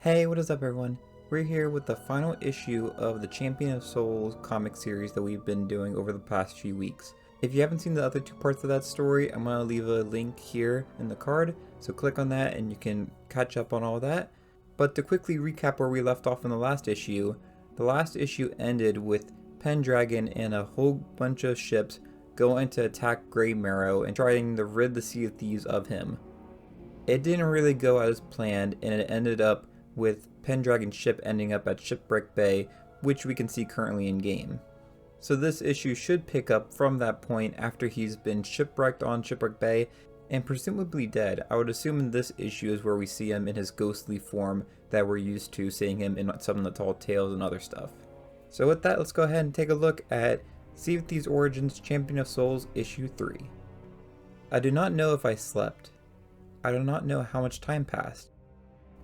Hey, what is up everyone? We're here with the final issue of the Champion of Souls comic series that we've been doing over the past few weeks. If you haven't seen the other two parts of that story, I'm going to leave a link here in the card, so click on that and you can catch up on all that. But to quickly recap where we left off in the last issue ended with Pendragon and a whole bunch of ships going to attack Grey Marrow and trying to rid the Sea of Thieves of him. It didn't really go as planned, and it ended up with Pendragon's ship ending up at Shipwreck Bay, which we can see currently in game. So this issue should pick up from that point after he's been shipwrecked on Shipwreck Bay and presumably dead. I would assume in this issue is where we see him in his ghostly form that we're used to seeing him in some of the Tall Tales and other stuff. So with that, let's go ahead and take a look at Sea of Thieves Origins Champion of Souls issue 3. I do not know if I slept. I do not know how much time passed.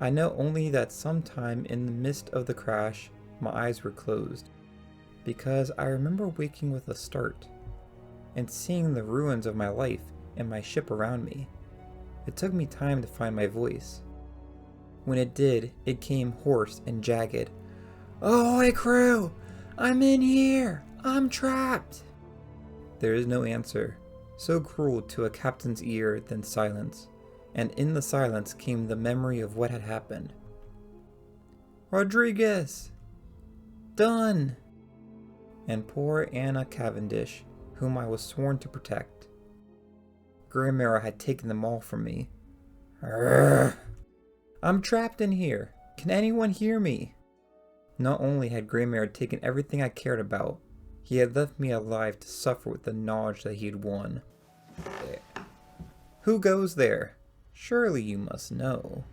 I know only that sometime in the midst of the crash, my eyes were closed, because I remember waking with a start, and seeing the ruins of my life and my ship around me. It took me time to find my voice. When it did, it came hoarse and jagged. "Ahoy crew! I'm in here! I'm trapped!" There is no answer, so cruel to a captain's ear than silence. And in the silence came the memory of what had happened. "Rodriguez! Done!" And poor Anna Cavendish, whom I was sworn to protect. Grey Marrow had taken them all from me. Urgh. "I'm trapped in here. Can anyone hear me?" Not only had Grey Marrow taken everything I cared about, he had left me alive to suffer with the knowledge that he had won. Who goes there? Surely you must know.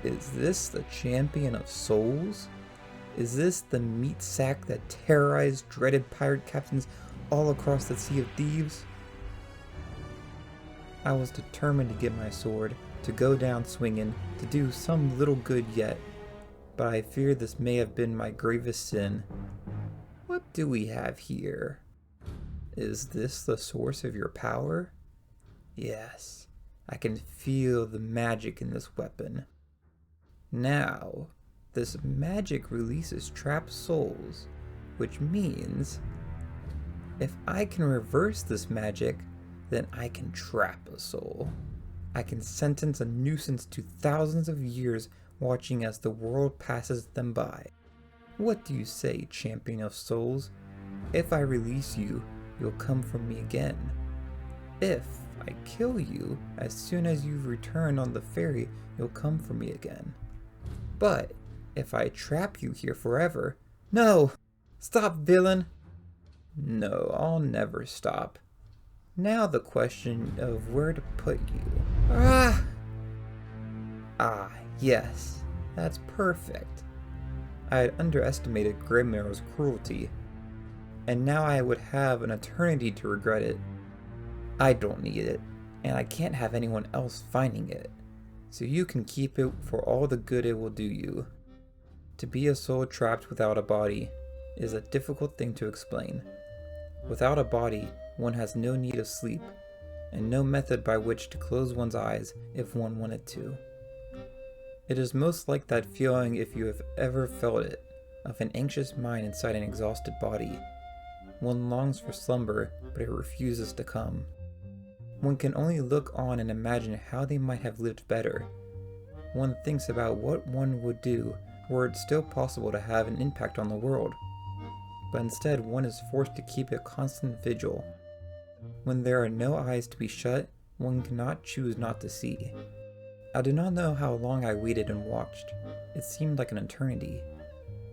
Is this the Champion of Souls? Is this the meat sack that terrorized dreaded pirate captains all across the Sea of Thieves? I was determined to get my sword, to go down swinging, to do some little good yet, but I fear this may have been my gravest sin. What do we have here? Is this the source of your power? Yes. I can feel the magic in this weapon. Now, this magic releases trapped souls, which means if I can reverse this magic, then I can trap a soul. I can sentence a nuisance to thousands of years watching as the world passes them by. What do you say, Champion of Souls? If I release you, you'll come for me again. If I kill you, as soon as you've returned on the ferry, you'll come for me again. But if I trap you here forever... No! Stop, villain! No, I'll never stop. Now the question of where to put you. Ah, yes. That's perfect. I had underestimated Grey Marrow's cruelty, and now I would have an eternity to regret it. I don't need it, and I can't have anyone else finding it, so you can keep it for all the good it will do you. To be a soul trapped without a body is a difficult thing to explain. Without a body, one has no need of sleep, and no method by which to close one's eyes if one wanted to. It is most like that feeling, if you have ever felt it, of an anxious mind inside an exhausted body. One longs for slumber, but it refuses to come. One can only look on and imagine how they might have lived better. One thinks about what one would do were it still possible to have an impact on the world. But instead, one is forced to keep a constant vigil. When there are no eyes to be shut, one cannot choose not to see. I do not know how long I waited and watched. It seemed like an eternity.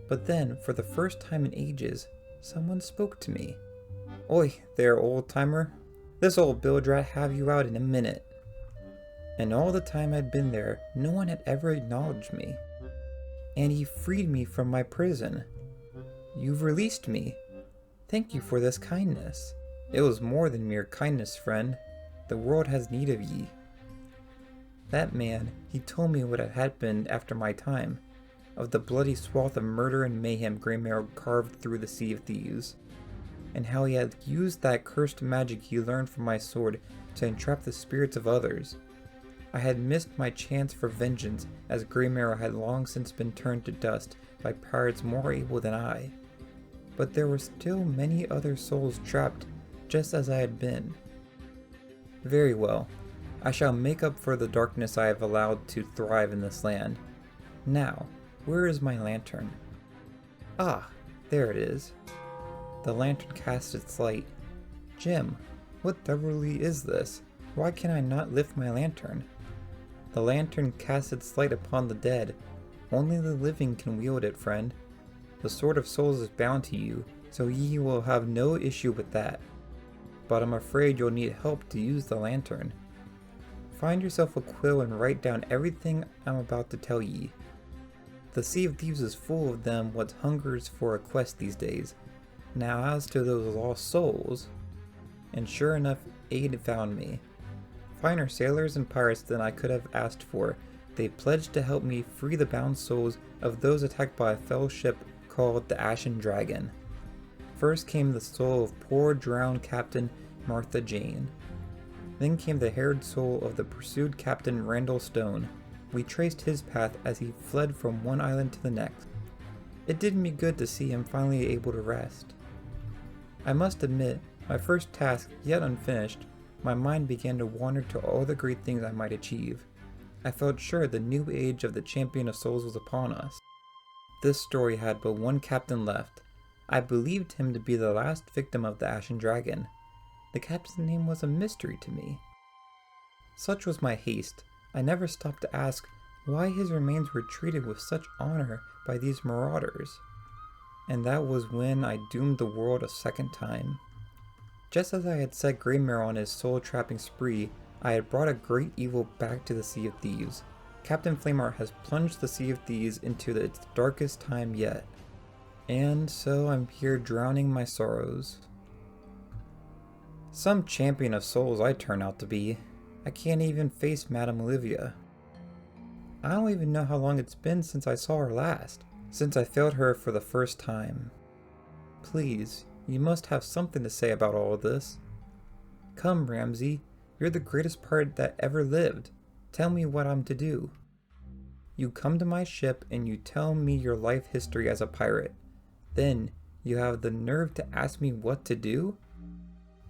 But then, for the first time in ages, someone spoke to me. "Oi there, old-timer. This old bilge-rat have you out in a minute." And all the time I'd been there, no one had ever acknowledged me. And he freed me from my prison. "You've released me. Thank you for this kindness. It was more than mere kindness, friend. The world has need of ye." That man, he told me what had happened after my time, of the bloody swath of murder and mayhem Grey Marrow carved through the Sea of Thieves, and how he had used that cursed magic he learned from my sword to entrap the spirits of others. I had missed my chance for vengeance, as Greymarrow had long since been turned to dust by pirates more able than I. But there were still many other souls trapped, just as I had been. Very well. I shall make up for the darkness I have allowed to thrive in this land. Now, where is my lantern? Ah, there it is. The lantern casts its light. Jim, what devilry is this? Why can I not lift my lantern? The lantern casts its light upon the dead. Only the living can wield it, friend. The Sword of Souls is bound to you, so ye will have no issue with that. But I'm afraid you'll need help to use the lantern. Find yourself a quill and write down everything I'm about to tell ye. The Sea of Thieves is full of them what hungers for a quest these days. Now as to those lost souls, and sure enough, aid found me. Finer sailors and pirates than I could have asked for, they pledged to help me free the bound souls of those attacked by a fell ship called the Ashen Dragon. First came the soul of poor drowned Captain Martha Jane. Then came the haired soul of the pursued Captain Randall Stone. We traced his path as he fled from one island to the next. It did me good to see him finally able to rest. I must admit, my first task yet unfinished, my mind began to wander to all the great things I might achieve. I felt sure the new age of the Champion of Souls was upon us. This story had but one captain left. I believed him to be the last victim of the Ashen Dragon. The captain's name was a mystery to me. Such was my haste, I never stopped to ask why his remains were treated with such honor by these marauders. And that was when I doomed the world a second time. Just as I had set Greymarrow on his soul-trapping spree, I had brought a great evil back to the Sea of Thieves. Captain Flameheart has plunged the Sea of Thieves into its darkest time yet. And so I'm here drowning my sorrows. Some champion of souls I turn out to be. I can't even face Madame Olivia. I don't even know how long it's been since I saw her last, since I failed her for the first time. Please, you must have something to say about all of this. Come, Ramsay, you're the greatest pirate that ever lived. Tell me what I'm to do. You come to my ship and you tell me your life history as a pirate. Then, you have the nerve to ask me what to do?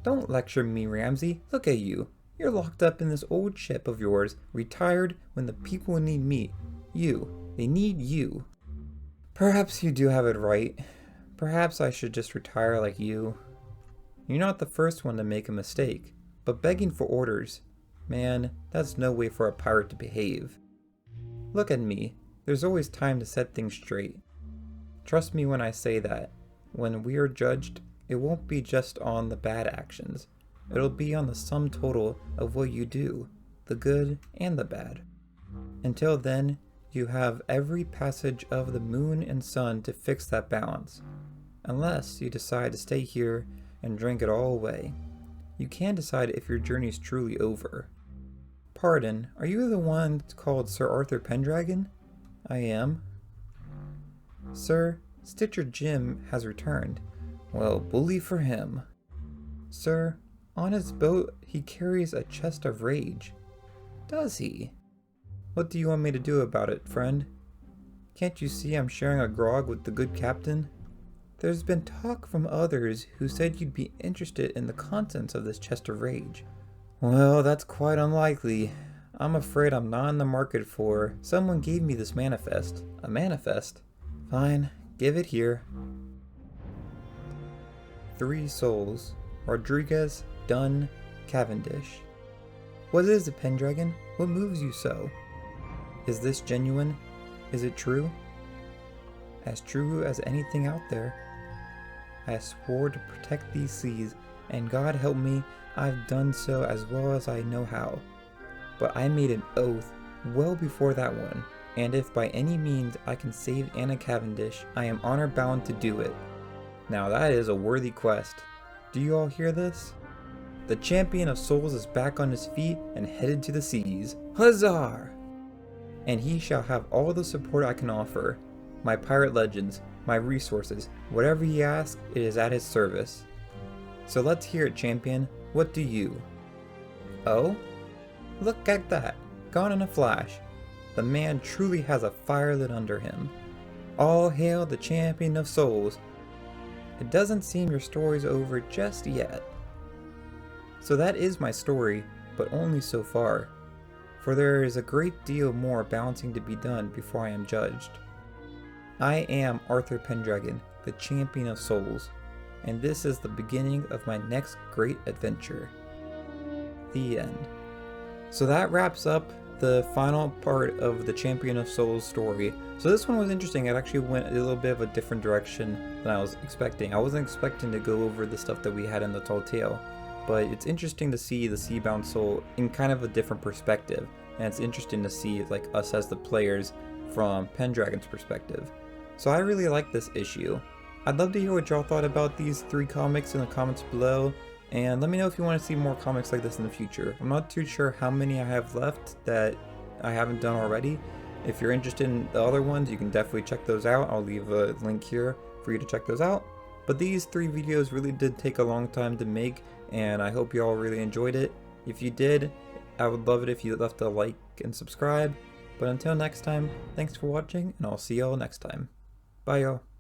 Don't lecture me, Ramsay. Look at you. You're locked up in this old ship of yours, retired when the people need me. They need you. Perhaps you do have it right. Perhaps I should just retire like you. You're not the first one to make a mistake, but begging for orders, man, that's no way for a pirate to behave. Look at me. There's always time to set things straight. Trust me when I say that, when we are judged, it won't be just on the bad actions. It'll be on the sum total of what you do, the good and the bad. Until then, you have every passage of the moon and sun to fix that balance. Unless you decide to stay here and drink it all away. You can decide if your journey's truly over. Pardon, are you the one called Sir Arthur Pendragon? I am. Sir, Stitcher Jim has returned. Well, bully for him. Sir, on his boat he carries a chest of rage. Does he? What do you want me to do about it, friend? Can't you see I'm sharing a grog with the good captain? There's been talk from others who said you'd be interested in the contents of this chest of rage. Well, that's quite unlikely. I'm afraid I'm not in the market for... Someone gave me this manifest. A manifest? Fine, give it here. 3 souls. Rodriguez, Dunn, Cavendish. What is it, Pendragon? What moves you so? Is this genuine? Is it true? As true as anything out there. I swore to protect these seas, and God help me, I've done so as well as I know how. But I made an oath well before that one, and if by any means I can save Anna Cavendish, I am honor bound to do it. Now that is a worthy quest. Do you all hear this? The Champion of Souls is back on his feet and headed to the seas. Huzzah! And he shall have all the support I can offer. My pirate legends, my resources, whatever he asks, it is at his service. So let's hear it, Champion. What do you? Oh? Look at that. gone in a flash. The man truly has a fire lit under him. All hail the champion of souls. It doesn't seem your story's over just yet. So that is my story, but only so far, for there is a great deal more balancing to be done before I am judged. I am Arthur Pendragon, the champion of souls, and this is the beginning of my next great adventure. The end. So that wraps up the final part of the Champion of Souls story. So this one was interesting. It actually went a little bit of a different direction than I was expecting. I wasn't expecting to go over the stuff that we had in the Tall Tale, but it's interesting to see the Seabound Soul in kind of a different perspective, and it's interesting to see like us as the players from Pendragon's perspective. So I really like this issue. I'd love to hear what y'all thought about these 3 comics in the comments below, and let me know if you want to see more comics like this in the future. I'm not too sure how many I have left that I haven't done already. If you're interested in the other ones, you can definitely check those out. I'll leave a link here for you to check those out. But these 3 videos really did take a long time to make, and I hope you all really enjoyed it. If you did, I would love it if you left a like and subscribe. But until next time, thanks for watching, and I'll see y'all next time. Bye y'all.